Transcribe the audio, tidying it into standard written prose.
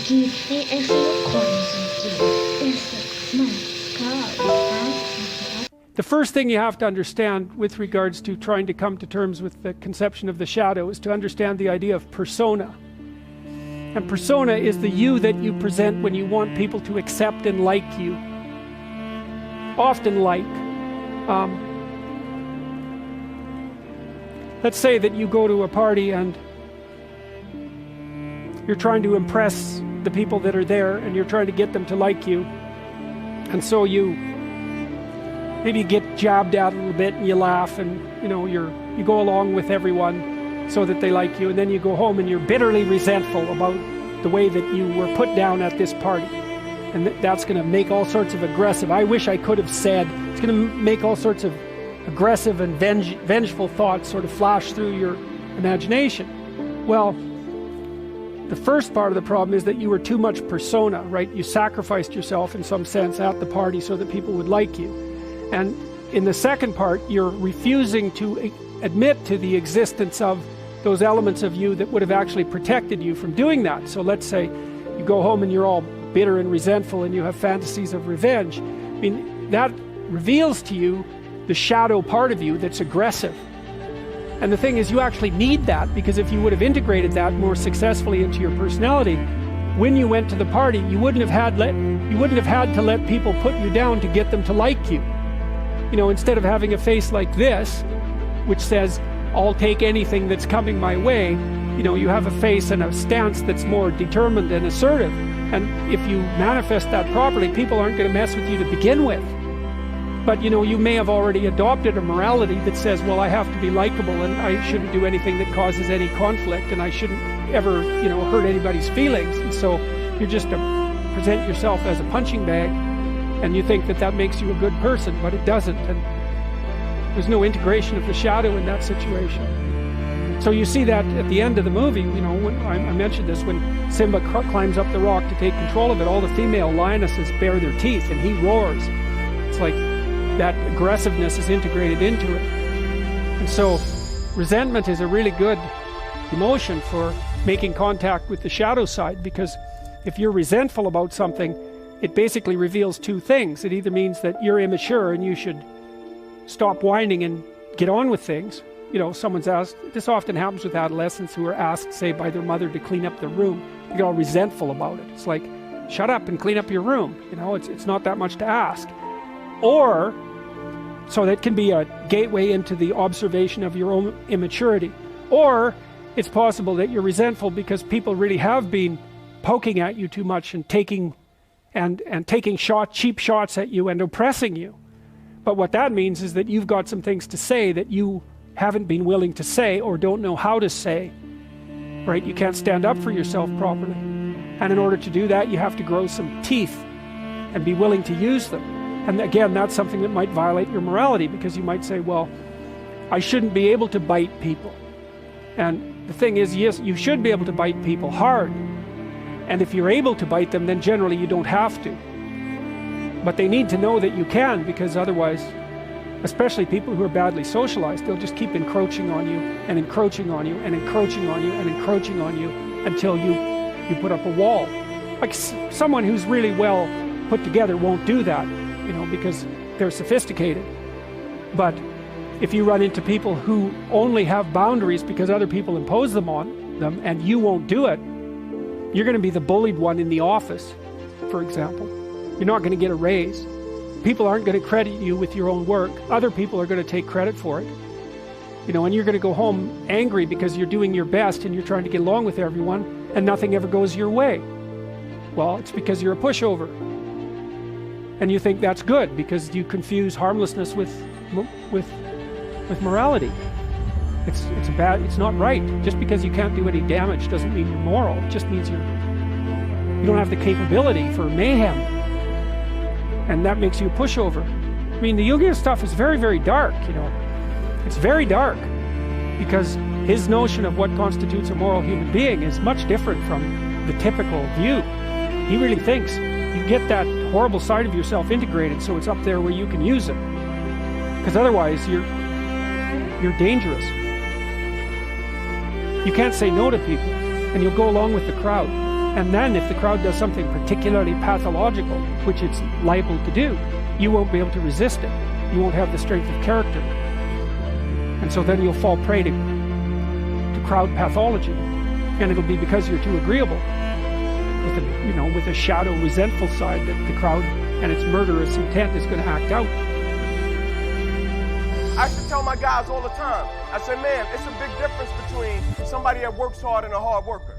The first thing you have to understand with regards to trying to come to terms with the conception of the shadow is to understand the idea of persona. And persona is the you that you present when you want people to accept and like you. Often like. Let's say that you go to a party and you're trying to impress the people that are there and you're trying to get them to like you. And so you maybe get jabbed at a little bit and you laugh and you go along with everyone so that they like you, and then you go home and you're bitterly resentful about the way that you were put down at this party. And that's going to make all sorts of aggressive, I wish I could have said, it's going to make all sorts of aggressive and vengeful thoughts sort of flash through your imagination. Well, the first part of the problem is that you were too much persona, right? You sacrificed yourself in some sense at the party so that people would like you. And in the second part, you're refusing to admit to the existence of those elements of you that would have actually protected you from doing that. So let's say you go home and you're all bitter and resentful and you have fantasies of revenge. I mean, that reveals to you the shadow part of you that's aggressive. And the thing is, you actually need that, because if you would have integrated that more successfully into your personality, when you went to the party, you wouldn't have had to let people put you down to get them to like you. Instead of having a face like this, which says, I'll take anything that's coming my way, you have a face and a stance that's more determined and assertive. And if you manifest that properly, people aren't going to mess with you to begin with. But you may have already adopted a morality that says, well, I have to be likable and I shouldn't do anything that causes any conflict and I shouldn't ever, hurt anybody's feelings. And so you're just to present yourself as a punching bag, and you think that makes you a good person, but it doesn't. And there's no integration of the shadow in that situation. So you see that at the end of the movie, when I mentioned this, when Simba climbs up the rock to take control of it, all the female lionesses bare their teeth and he roars. It's like that aggressiveness is integrated into it. And so resentment is a really good emotion for making contact with the shadow side, because if you're resentful about something, it basically reveals two things. It either means that you're immature and you should stop whining and get on with things. Someone's asked, this often happens with adolescents who are asked, say, by their mother to clean up their room. They get all resentful about it. It's like, shut up and clean up your room. It's not that much to ask. Or, so that can be a gateway into the observation of your own immaturity. Or it's possible that you're resentful because people really have been poking at you too much and taking cheap shots at you and oppressing you. But what that means is that you've got some things to say that you haven't been willing to say or don't know how to say. Right? You can't stand up for yourself properly. And in order to do that, you have to grow some teeth and be willing to use them. And again, that's something that might violate your morality, because you might say, well, I shouldn't be able to bite people. And the thing is, yes, you should be able to bite people hard. And if you're able to bite them, then generally you don't have to. But they need to know that you can, because otherwise, especially people who are badly socialized, they'll just keep encroaching on you and encroaching on you and encroaching on you and encroaching on you until you put up a wall. Like someone who's really well put together won't do that, because they're sophisticated. But if you run into people who only have boundaries because other people impose them on them and you won't do it, you're going to be the bullied one in the office, for example. You're not going to get a raise. People aren't going to credit you with your own work. Other people are going to take credit for it. And you're going to go home angry because you're doing your best and you're trying to get along with everyone and nothing ever goes your way. Well, it's because you're a pushover. And you think that's good because you confuse harmlessness with morality. It's not right. Just because you can't do any damage doesn't mean you're moral. It just means you don't have the capability for mayhem. And that makes you a pushover. I mean, the Jungian stuff is very, very dark, It's very dark because his notion of what constitutes a moral human being is much different from the typical view. He really thinks you get that horrible side of yourself integrated so it's up there where you can use it. Because otherwise you're dangerous. You can't say no to people and you'll go along with the crowd. And then if the crowd does something particularly pathological, which it's liable to do, you won't be able to resist it. You won't have the strength of character. And so then you'll fall prey to crowd pathology. And it'll be because you're too agreeable, with a shadow resentful side that the crowd and its murderous intent is going to act out. I used to tell my guys all the time, I said, man, it's a big difference between somebody that works hard and a hard worker.